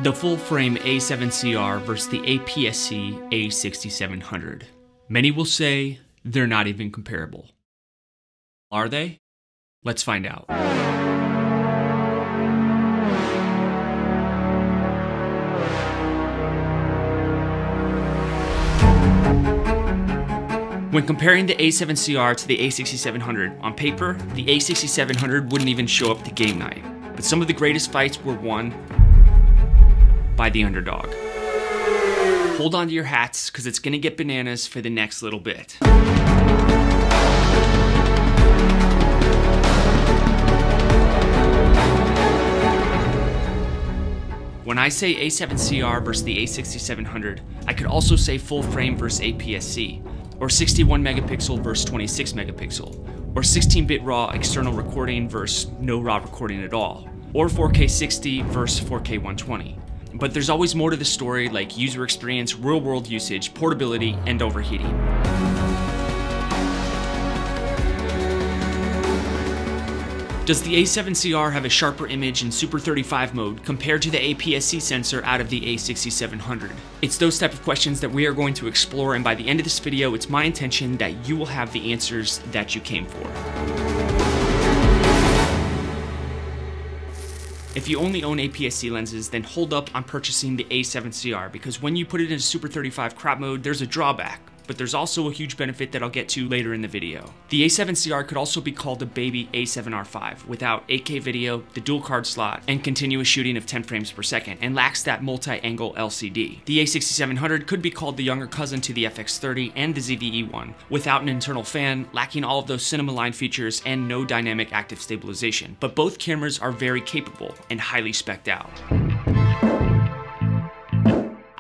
The full-frame A7Cr versus the APS-C A6700. Many will say they're not even comparable. Are they? Let's find out. When comparing the A7Cr to the A6700, on paper, the A6700 wouldn't even show up to game night. But some of the greatest fights were won by the underdog. Hold on to your hats, because it's gonna get bananas for the next little bit. When I say A7Cr versus the A6700, I could also say full frame versus APS-C, or 61 megapixel versus 26 megapixel, or 16-bit raw external recording versus no raw recording at all, or 4K 60 versus 4K 120. But there's always more to the story, like user experience, real-world usage, portability, and overheating. Does the A7Cr have a sharper image in Super 35 mode compared to the APS-C sensor out of the A6700? It's those type of questions that we are going to explore, and by the end of this video, it's my intention that you will have the answers that you came for. If you only own APS-C lenses, then hold up on purchasing the A7Cr, because when you put it into Super 35 crop mode, there's a drawback. But there's also a huge benefit that I'll get to later in the video. The A7Cr could also be called a baby A7R5 without 8K video, the dual card slot, and continuous shooting of 10 frames per second, and lacks that multi-angle LCD. The A6700 could be called the younger cousin to the FX30 and the ZVE1, without an internal fan, lacking all of those cinema line features, and no dynamic active stabilization. But both cameras are very capable and highly spec'd out.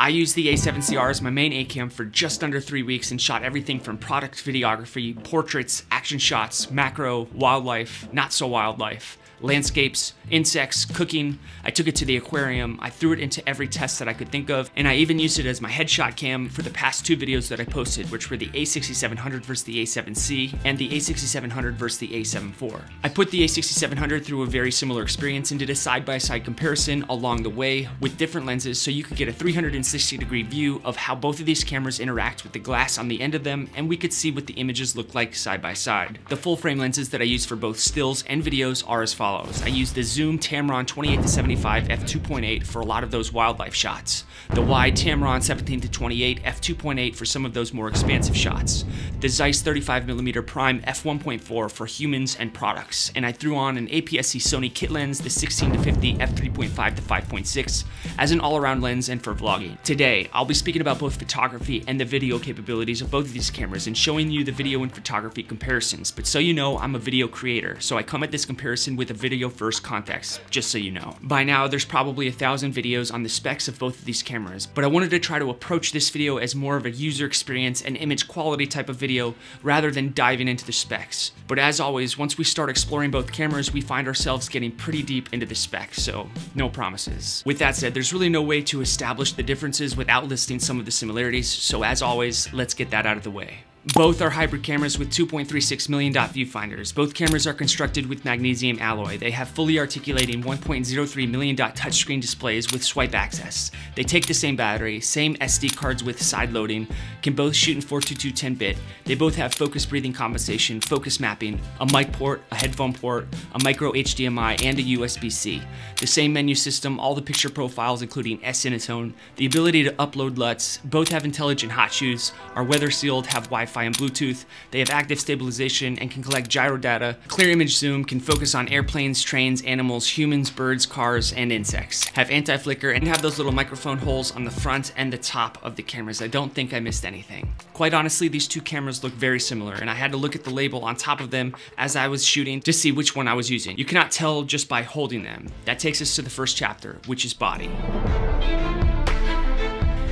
I used the A7Cr as my main A-cam for just under 3 weeks and shot everything from product videography, portraits, action shots, macro, wildlife, not so wildlife, landscapes, insects, cooking. I took it to the aquarium, I threw it into every test that I could think of, and I even used it as my headshot cam for the past 2 videos that I posted, which were the A6700 versus the A7C and the A6700 versus the A7 IV. I put the A6700 through a very similar experience and did a side-by-side comparison along the way with different lenses so you could get a 360-degree view of how both of these cameras interact with the glass on the end of them, and we could see what the images look like side by side. The full-frame lenses that I use for both stills and videos are as follows. I use the Zoom Tamron 28-75 f2.8 for a lot of those wildlife shots, the wide Tamron 17-28 f2.8 for some of those more expansive shots, the Zeiss 35mm prime f1.4 for humans and products, and I threw on an APS-C Sony kit lens, the 16-50 f3.5-5.6 as an all-around lens and for vlogging. Today, I'll be speaking about both photography and the video capabilities of both of these cameras and showing you the video and photography comparisons. But so you know, I'm a video creator, so I come at this comparison with a video first context, just so you know. By now, there's probably 1,000 videos on the specs of both of these cameras, but I wanted to try to approach this video as more of a user experience and image quality type of video rather than diving into the specs. But as always, once we start exploring both cameras, we find ourselves getting pretty deep into the specs, so no promises. With that said, there's really no way to establish the differences without listing some of the similarities, so as always, let's get that out of the way. Both are hybrid cameras with 2.36 million dot viewfinders. Both cameras are constructed with magnesium alloy. They have fully articulating 1.03 million dot touchscreen displays with swipe access. They take the same battery, same SD cards with side loading, can both shoot in 422 10-bit. They both have focus breathing compensation, focus mapping, a mic port, a headphone port, a micro HDMI, and a USB-C. The same menu system, all the picture profiles including S-Cinetone, the ability to upload LUTs. Both have intelligent hot shoes, are weather sealed, have Wi-Fi and Bluetooth. They have active stabilization and can collect gyro data. Clear image zoom, can focus on airplanes, trains, animals, humans, birds, cars, and insects. Have anti-flicker and have those little microphone holes on the front and the top of the cameras. I don't think I missed anything. Quite honestly, these two cameras look very similar, and I had to look at the label on top of them as I was shooting to see which one I was using. You cannot tell just by holding them. That takes us to the first chapter, which is body.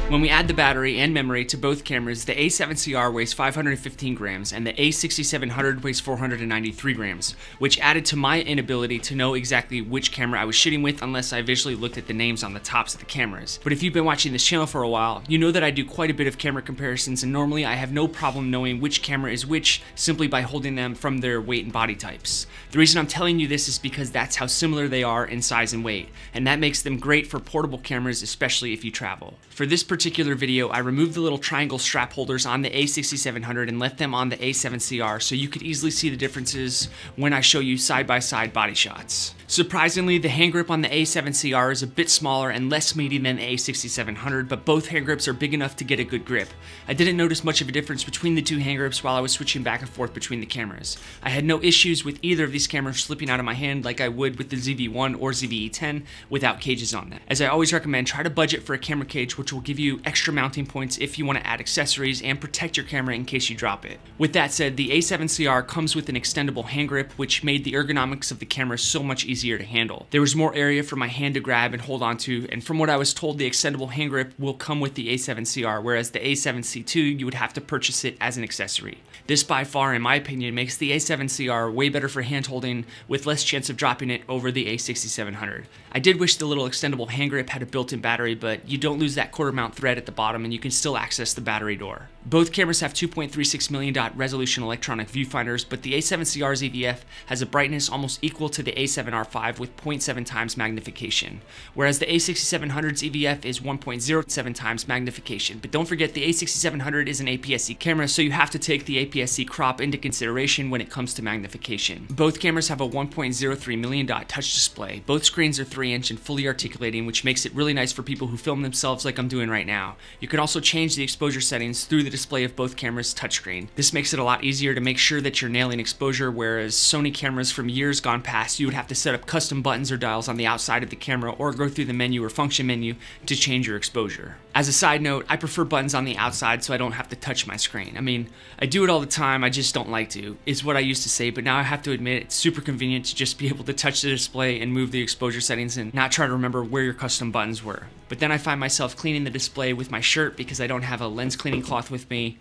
When we add the battery and memory to both cameras, the A7Cr weighs 515 grams and the A6700 weighs 493 grams, which added to my inability to know exactly which camera I was shooting with unless I visually looked at the names on the tops of the cameras. But if you've been watching this channel for a while, you know that I do quite a bit of camera comparisons, and normally I have no problem knowing which camera is which simply by holding them from their weight and body types. The reason I'm telling you this is because that's how similar they are in size and weight, and that makes them great for portable cameras, especially if you travel. For this particular video, I removed the little triangle strap holders on the A6700 and left them on the A7Cr so you could easily see the differences when I show you side-by-side body shots. Surprisingly, the hand grip on the A7Cr is a bit smaller and less meaty than the A6700, but both hand grips are big enough to get a good grip. I didn't notice much of a difference between the two hand grips while I was switching back and forth between the cameras. I had no issues with either of these cameras slipping out of my hand like I would with the ZV-1 or ZV-E10 without cages on them. As I always recommend, try to budget for a camera cage, which will give you extra mounting points if you want to add accessories and protect your camera in case you drop it. With that said, the A7Cr comes with an extendable hand grip, which made the ergonomics of the camera so much easier to handle. There was more area for my hand to grab and hold onto, and from what I was told, the extendable hand grip will come with the A7Cr, whereas the A7C2 you would have to purchase it as an accessory. This by far, in my opinion, makes the A7Cr way better for hand holding with less chance of dropping it over the A6700. I did wish the little extendable hand grip had a built-in battery, but you don't lose that quarter mount thread at the bottom and you can still access the battery door. Both cameras have 2.36 million dot resolution electronic viewfinders, but the A7Cr's EVF has a brightness almost equal to the A7R5 with 0.7 times magnification, whereas the A6700's EVF is 1.07 times magnification. But don't forget, the A6700 is an APS-C camera, so you have to take the APS-C crop into consideration when it comes to magnification. Both cameras have a 1.03 million dot touch display. Both screens are 3-inch and fully articulating, which makes it really nice for people who film themselves like I'm doing right now. You can also change the exposure settings through the display of both cameras' touchscreen. This makes it a lot easier to make sure that you're nailing exposure, whereas Sony cameras from years gone past, you would have to set up custom buttons or dials on the outside of the camera or go through the menu or function menu to change your exposure. As a side note, I prefer buttons on the outside so I don't have to touch my screen. I mean, I do it all the time, I just don't like to, is what I used to say, but now I have to admit it's super convenient to just be able to touch the display and move the exposure settings and not try to remember where your custom buttons were. But then I find myself cleaning the display with my shirt because I don't have a lens cleaning cloth with me.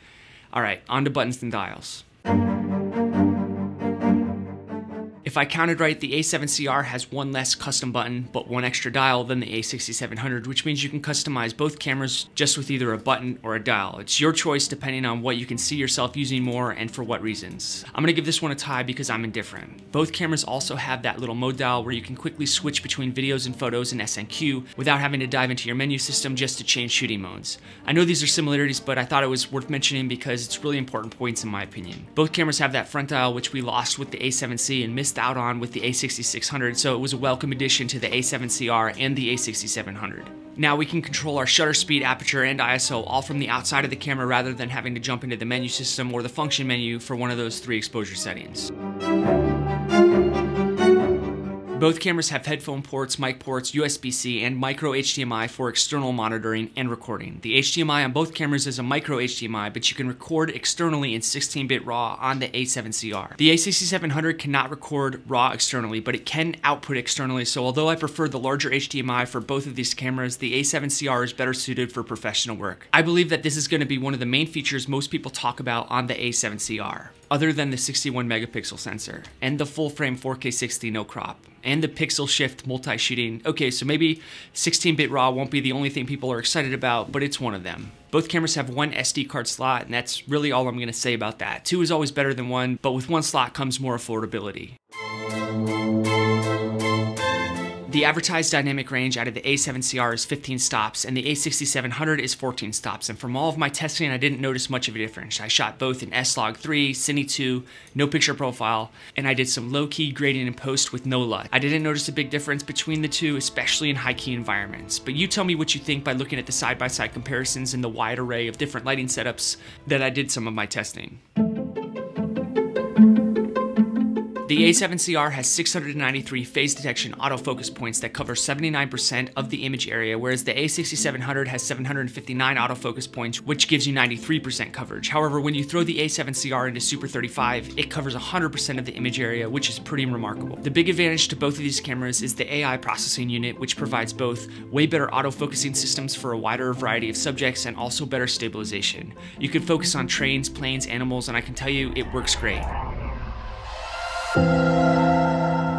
Alright, on to buttons and dials. If I counted right, the A7Cr has one less custom button, but one extra dial than the A6700, which means you can customize both cameras just with either a button or a dial. It's your choice depending on what you can see yourself using more and for what reasons. I'm gonna give this one a tie because I'm indifferent. Both cameras also have that little mode dial where you can quickly switch between videos and photos in SNQ without having to dive into your menu system just to change shooting modes. I know these are similarities, but I thought it was worth mentioning because it's really important points in my opinion. Both cameras have that front dial, which we lost with the A7C and missed out on with the A6600, so it was a welcome addition to the A7Cr and the A6700. Now we can control our shutter speed, aperture, and ISO all from the outside of the camera rather than having to jump into the menu system or the function menu for one of those 3 exposure settings. Both cameras have headphone ports, mic ports, USB-C, and micro HDMI for external monitoring and recording. The HDMI on both cameras is a micro HDMI, but you can record externally in 16-bit RAW on the A7Cr. The A6700 cannot record RAW externally, but it can output externally, so although I prefer the larger HDMI for both of these cameras, the A7Cr is better suited for professional work. I believe that this is going to be one of the main features most people talk about on the A7Cr, other than the 61 megapixel sensor, and the full frame 4K 60 no crop, and the pixel shift multi-shooting. Okay, so maybe 16-bit RAW won't be the only thing people are excited about, but it's one of them. Both cameras have one SD card slot, and that's really all I'm gonna say about that. 2 is always better than 1, but with 1 slot comes more affordability. The advertised dynamic range out of the A7Cr is 15 stops, and the A6700 is 14 stops, and from all of my testing, I didn't notice much of a difference. I shot both in S-Log3, Cine 2, no picture profile, and I did some low-key grading in post with no LUT. I didn't notice a big difference between the two, especially in high-key environments, but you tell me what you think by looking at the side-by-side comparisons and the wide array of different lighting setups that I did some of my testing. The The A7Cr has 693 phase detection autofocus points that cover 79% of the image area, whereas the A6700 has 759 autofocus points, which gives you 93% coverage. However, when you throw the A7Cr into Super 35, it covers 100% of the image area, which is pretty remarkable. The big advantage to both of these cameras is the AI processing unit, which provides both way better autofocusing systems for a wider variety of subjects and also better stabilization. You can focus on trains, planes, animals, and I can tell you it works great.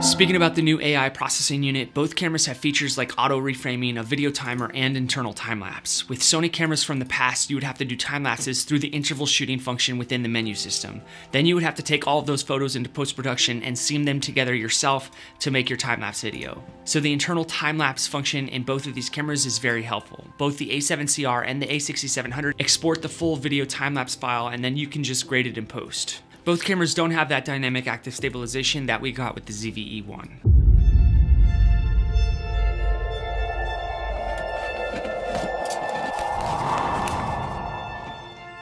Speaking about the new AI processing unit, both cameras have features like auto reframing, a video timer, and internal time-lapse. With Sony cameras from the past, you would have to do time-lapses through the interval shooting function within the menu system. Then you would have to take all of those photos into post-production and seam them together yourself to make your time-lapse video. So the internal time-lapse function in both of these cameras is very helpful. Both the A7Cr and the A6700 export the full video time-lapse file, and then you can just grade it in post. Both cameras don't have that dynamic active stabilization that we got with the ZVE1.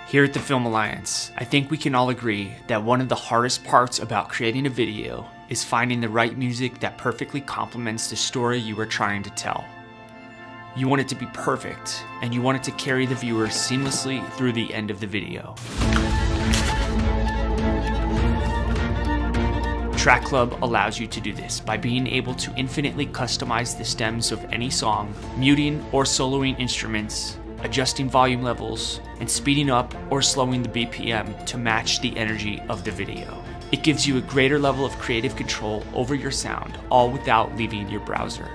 Here at the Film Alliance, I think we can all agree that one of the hardest parts about creating a video is finding the right music that perfectly complements the story you are trying to tell. You want it to be perfect, and you want it to carry the viewer seamlessly through the end of the video. Track Club allows you to do this by being able to infinitely customize the stems of any song, muting or soloing instruments, adjusting volume levels, and speeding up or slowing the BPM to match the energy of the video. It gives you a greater level of creative control over your sound, all without leaving your browser.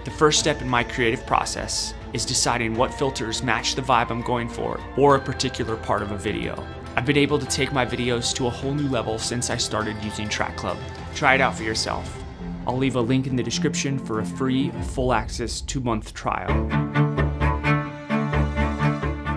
The first step in my creative process is deciding what filters match the vibe I'm going for or a particular part of a video. I've been able to take my videos to a whole new level since I started using Track Club. Try it out for yourself. I'll leave a link in the description for a free, full-access 2-month trial.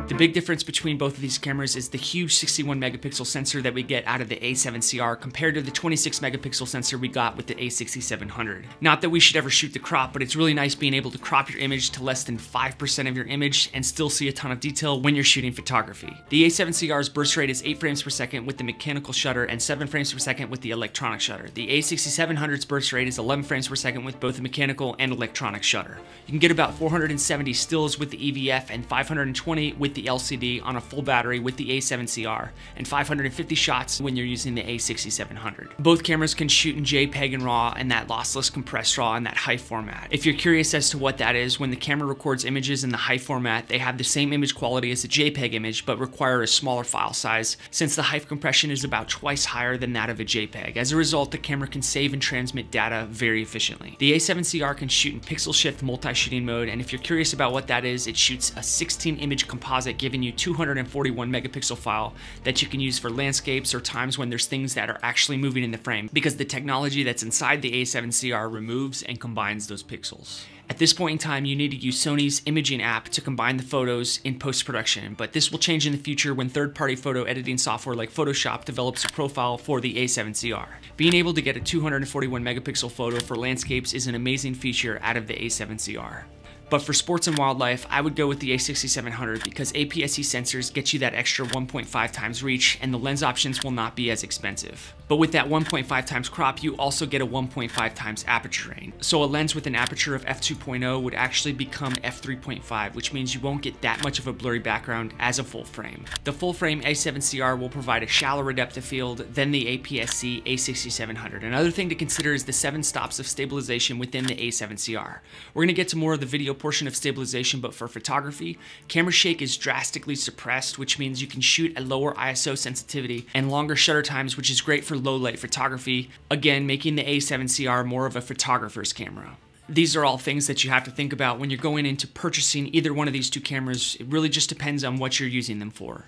The big difference between both of these cameras is the huge 61 megapixel sensor that we get out of the A7Cr compared to the 26 megapixel sensor we got with the A6700. Not that we should ever shoot the crop, but it's really nice being able to crop your image to less than 5% of your image and still see a ton of detail when you're shooting photography. The A7Cr's burst rate is 8 frames per second with the mechanical shutter and 7 frames per second with the electronic shutter. The A6700's burst rate is 11 frames per second with both the mechanical and electronic shutter. You can get about 470 stills with the EVF and 520 with the LCD on a full battery with the A7Cr, and 550 shots when you're using the A6700. Both cameras can shoot in JPEG and RAW and that lossless compressed RAW in that high format. If you're curious as to what that is, when the camera records images in the high format, they have the same image quality as a JPEG image but require a smaller file size since the high compression is about twice higher than that of a JPEG. As a result, the camera can save and transmit data very efficiently. The A7Cr can shoot in pixel shift multi-shooting mode, and if you're curious about what that is, it shoots a 16 image composite giving you 241 megapixel file that you can use for landscapes or times when there's things that are actually moving in the frame, because the technology that's inside the A7Cr removes and combines those pixels. At this point in time, you need to use Sony's imaging app to combine the photos in post-production, but this will change in the future when third-party photo editing software like Photoshop develops a profile for the A7Cr. Being able to get a 241 megapixel photo for landscapes is an amazing feature out of the A7Cr. But for sports and wildlife, I would go with the A6700 because APS-C sensors get you that extra 1.5 times reach, and the lens options will not be as expensive. But with that 1.5 times crop, you also get a 1.5 times aperture range. So a lens with an aperture of f2.0 would actually become f3.5, which means you won't get that much of a blurry background as a full frame. The full frame A7Cr will provide a shallower depth of field than the APS-C A6700. Another thing to consider is the 7 stops of stabilization within the A7Cr. We're going to get to more of the video portion of stabilization, but for photography, camera shake is drastically suppressed, which means you can shoot at lower ISO sensitivity and longer shutter times, which is great for low light photography, again making the A7Cr more of a photographer's camera. These are all things that you have to think about when you're going into purchasing either one of these two cameras. It really just depends on what you're using them for.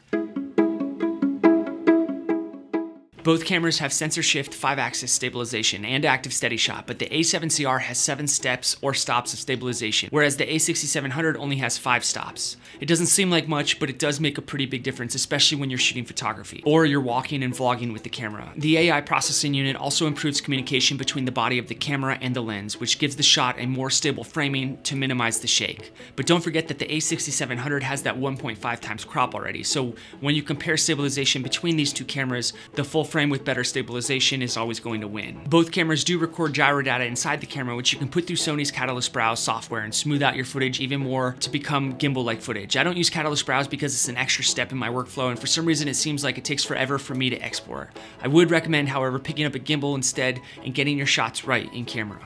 Both cameras have sensor shift 5-axis stabilization and active steady shot, but the A7Cr has 7 steps or stops of stabilization, whereas the A6700 only has 5 stops. It doesn't seem like much, but it does make a pretty big difference, especially when you're shooting photography, or you're walking and vlogging with the camera. The AI processing unit also improves communication between the body of the camera and the lens, which gives the shot a more stable framing to minimize the shake. But don't forget that the A6700 has that 1.5 times crop already, so when you compare stabilization between these two cameras, the full frame with better stabilization is always going to win. Both cameras do record gyro data inside the camera, which you can put through Sony's Catalyst Browse software and smooth out your footage even more to become gimbal-like footage. I don't use Catalyst Browse because it's an extra step in my workflow, and for some reason it seems like it takes forever for me to export. I would recommend, however, picking up a gimbal instead and getting your shots right in camera.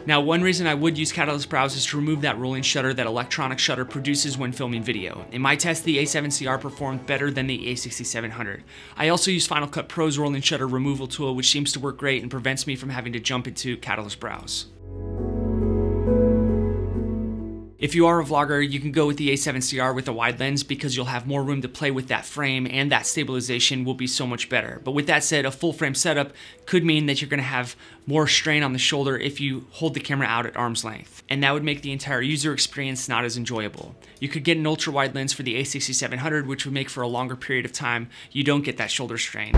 Now, one reason I would use Catalyst Browse is to remove that rolling shutter that electronic shutter produces when filming video. In my test, the A7Cr performed better than the A6700. I also use Final Cut Pro's rolling shutter removal tool, which seems to work great and prevents me from having to jump into Catalyst Browse. If you are a vlogger, you can go with the A7Cr with a wide lens because you'll have more room to play with that frame and that stabilization will be so much better. But with that said, a full frame setup could mean that you're going to have more strain on the shoulder if you hold the camera out at arm's length. And that would make the entire user experience not as enjoyable. You could get an ultra wide lens for the A6700, which would make for a longer period of time you don't get that shoulder strain.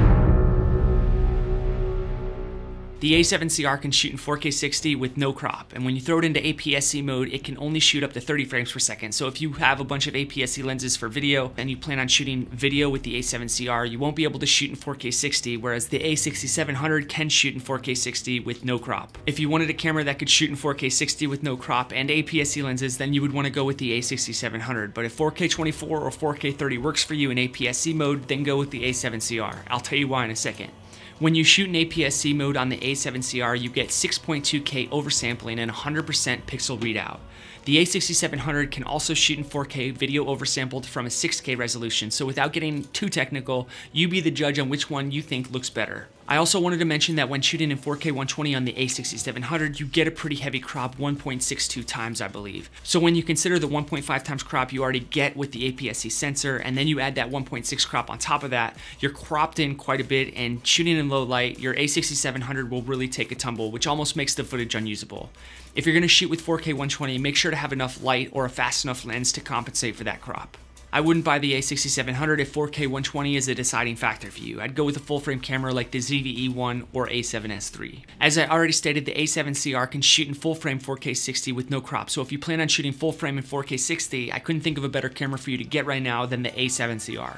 The A7Cr can shoot in 4K 60 with no crop, and when you throw it into APS-C mode, it can only shoot up to 30 frames per second. So if you have a bunch of APS-C lenses for video and you plan on shooting video with the A7Cr, you won't be able to shoot in 4K 60, whereas the A6700 can shoot in 4K 60 with no crop. If you wanted a camera that could shoot in 4K 60 with no crop and APS-C lenses, then you would want to go with the A6700. But if 4K 24 or 4K 30 works for you in APS-C mode, then go with the A7Cr. I'll tell you why in a second. When you shoot in APS-C mode on the A7Cr, you get 6.2K oversampling and 100% pixel readout. The A6700 can also shoot in 4K video oversampled from a 6K resolution, so without getting too technical, you be the judge on which one you think looks better. I also wanted to mention that when shooting in 4K 120 on the A6700, you get a pretty heavy crop, 1.62 times, I believe. So when you consider the 1.5 times crop you already get with the APS-C sensor, and then you add that 1.6 crop on top of that, you're cropped in quite a bit, and shooting in low light, your A6700 will really take a tumble, which almost makes the footage unusable. If you're gonna shoot with 4K 120, make sure to have enough light or a fast enough lens to compensate for that crop. I wouldn't buy the A6700 if 4K 120 is a deciding factor for you. I'd go with a full frame camera like the ZVE1 or A7S3. As I already stated, the A7Cr can shoot in full frame 4K 60 with no crop, so if you plan on shooting full frame in 4K 60, I couldn't think of a better camera for you to get right now than the A7Cr.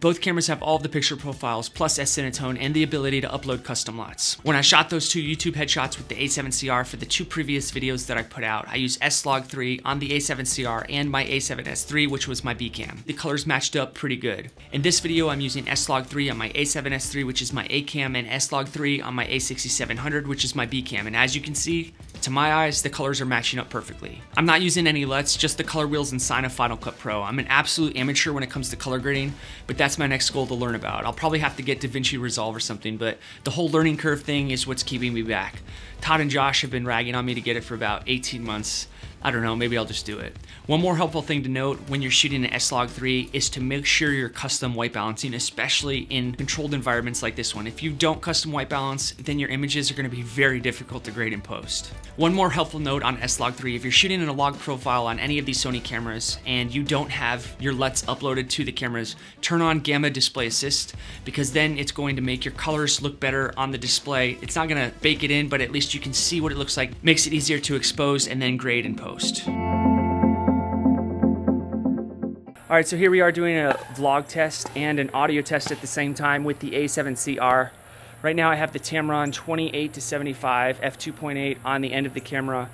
Both cameras have all of the picture profiles plus S-Cinetone and the ability to upload custom LUTs. When I shot those two YouTube headshots with the A7Cr for the two previous videos that I put out, I used S-Log3 on the A7Cr and my A7S3, which was my B cam. The colors matched up pretty good. In this video, I'm using S-Log3 on my A7S3, which is my A cam, and S-Log3 on my A6700, which is my B cam. And as you can see, to my eyes, the colors are matching up perfectly. I'm not using any LUTs, just the color wheels inside of Final Cut Pro. I'm an absolute amateur when it comes to color grading, but that's my next goal to learn about. I'll probably have to get DaVinci Resolve or something, but the whole learning curve thing is what's keeping me back. Todd and Josh have been ragging on me to get it for about 18 months. I don't know, maybe I'll just do it. One more helpful thing to note when you're shooting an S-Log3 is to make sure you're custom white balancing, especially in controlled environments like this one. If you don't custom white balance, then your images are going to be very difficult to grade in post. One more helpful note on S-Log3, if you're shooting in a log profile on any of these Sony cameras and you don't have your LUTs uploaded to the cameras, turn on Gamma Display Assist, because then it's going to make your colors look better on the display. It's not going to bake it in, but at least you can see what it looks like, makes it easier to expose and then grade in post. Alright, so here we are doing a vlog test and an audio test at the same time with the A7Cr. Right now I have the Tamron 28-75 f2.8 on the end of the camera.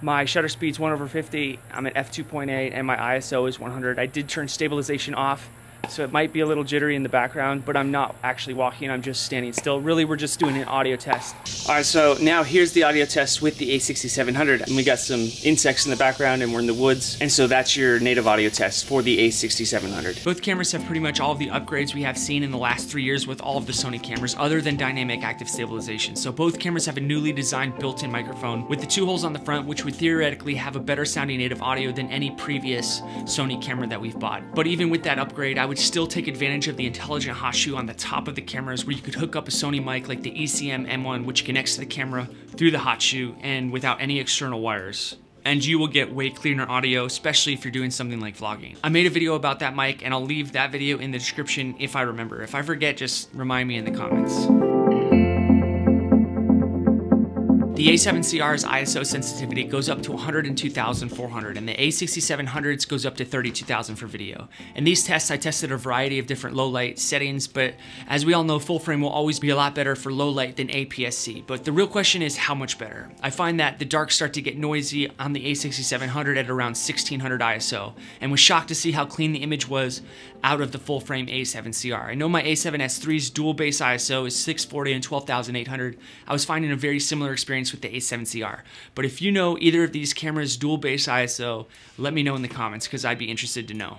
My shutter speed's 1/50, I'm at f2.8, and my ISO is 100. I did turn stabilization off, so it might be a little jittery in the background, but I'm not actually walking, I'm just standing still. Really, we're just doing an audio test. All right, so now here's the audio test with the A6700. And we got some insects in the background and we're in the woods. And so that's your native audio test for the A6700. Both cameras have pretty much all of the upgrades we have seen in the last 3 years with all of the Sony cameras, other than dynamic active stabilization. So both cameras have a newly designed built-in microphone with the 2 holes on the front, which would theoretically have a better sounding native audio than any previous Sony camera that we've bought. But even with that upgrade, I would still take advantage of the intelligent hot shoe on the top of the cameras, where you could hook up a Sony mic like the ECM M1, which connects to the camera through the hot shoe and without any external wires. And you will get way cleaner audio, especially if you're doing something like vlogging. I made a video about that mic, and I'll leave that video in the description if I remember. If I forget, just remind me in the comments. The A7Cr's ISO sensitivity goes up to 102,400 and the A6700's goes up to 32,000 for video. In these tests, I tested a variety of different low light settings, but as we all know, full frame will always be a lot better for low light than APS-C. But the real question is how much better? I find that the darks start to get noisy on the A6700 at around 1600 ISO, and was shocked to see how clean the image was out of the full frame A7Cr. I know my A7S III's dual base ISO is 640 and 12,800. I was finding a very similar experience with the A7Cr. But if you know either of these cameras' dual base ISO, let me know in the comments because I'd be interested to know.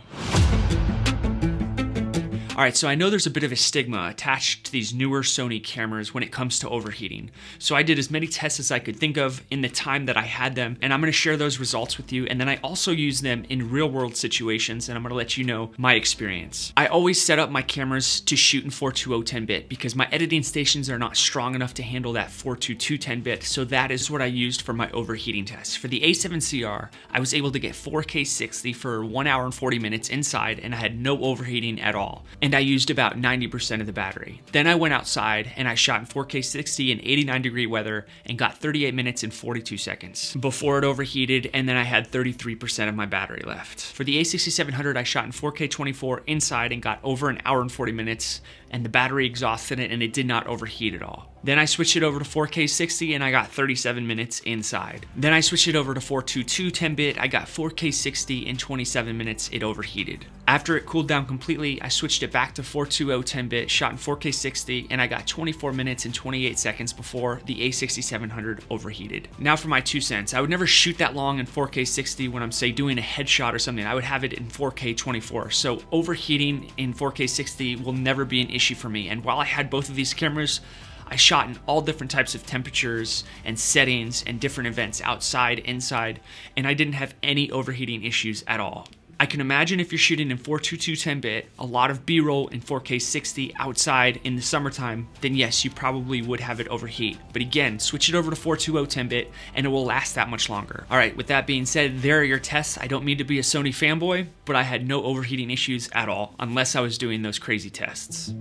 Alright, so I know there's a bit of a stigma attached to these newer Sony cameras when it comes to overheating. So I did as many tests as I could think of in the time that I had them, and I'm going to share those results with you, and then I also use them in real world situations, and I'm going to let you know my experience. I always set up my cameras to shoot in 420 10-bit because my editing stations are not strong enough to handle that 422 10-bit, so that is what I used for my overheating test. For the A7Cr, I was able to get 4K 60 for 1 hour and 40 minutes inside, and I had no overheating at all. And I used about 90% of the battery. Then I went outside and I shot in 4K 60 in 89-degree weather and got 38 minutes and 42 seconds before it overheated, and then I had 33% of my battery left. For the A6700, I shot in 4K 24 inside and got over an hour and 40 minutes, and the battery exhausted it and it did not overheat at all. Then I switched it over to 4K 60 and I got 37 minutes inside. Then I switched it over to 422 10-bit, I got 4K 60 in 27 minutes, it overheated. After it cooled down completely, I switched it back to 420 10-bit, shot in 4K 60, and I got 24 minutes and 28 seconds before the A6700 overheated. Now for my 2 cents. I would never shoot that long in 4K 60 when I'm, say, doing a headshot or something. I would have it in 4K 24. So overheating in 4K 60 will never be an issue for me. And while I had both of these cameras, I shot in all different types of temperatures and settings and different events, outside, inside, and I didn't have any overheating issues at all. I can imagine if you're shooting in 422 10-bit, a lot of B-roll in 4K 60 outside in the summertime, then yes, you probably would have it overheat. But again, switch it over to 420 10-bit and it will last that much longer. Alright, with that being said, there are your tests. I don't mean to be a Sony fanboy, but I had no overheating issues at all, unless I was doing those crazy tests.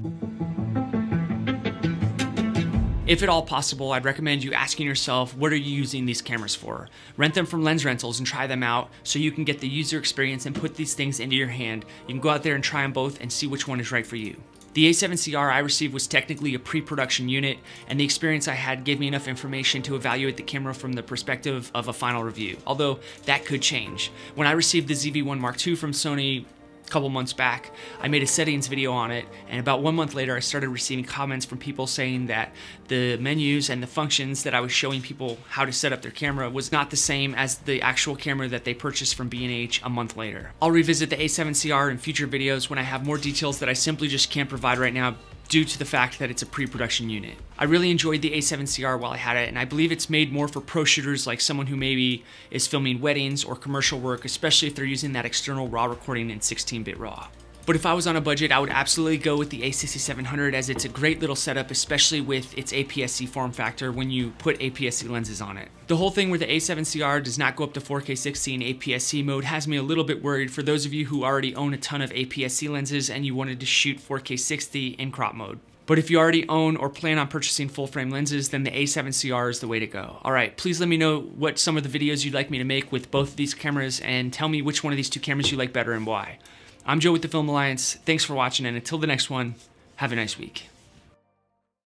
If at all possible, I'd recommend you asking yourself, what are you using these cameras for? Rent them from lens rentals and try them out so you can get the user experience and put these things into your hand. You can go out there and try them both and see which one is right for you. The A7Cr I received was technically a pre-production unit, and the experience I had gave me enough information to evaluate the camera from the perspective of a final review, although that could change. When I received the ZV-1 Mark II from Sony a couple months back, I made a settings video on it, and about 1 month later I started receiving comments from people saying that the menus and the functions that I was showing people how to set up their camera was not the same as the actual camera that they purchased from B&H a month later. I'll revisit the A7Cr in future videos when I have more details that I simply just can't provide right now due to the fact that it's a pre-production unit. I really enjoyed the A7Cr while I had it, and I believe it's made more for pro shooters like someone who maybe is filming weddings or commercial work, especially if they're using that external RAW recording in 16-bit RAW. But if I was on a budget, I would absolutely go with the A6700 as it's a great little setup, especially with its APS-C form factor when you put APS-C lenses on it. The whole thing where the A7Cr does not go up to 4K 60 in APS-C mode has me a little bit worried for those of you who already own a ton of APS-C lenses and you wanted to shoot 4K 60 in crop mode. But if you already own or plan on purchasing full frame lenses, then the A7Cr is the way to go. Alright, please let me know what some of the videos you'd like me to make with both of these cameras and tell me which one of these two cameras you like better and why. I'm Joe with the Film Alliance. Thanks for watching, and until the next one, have a nice week.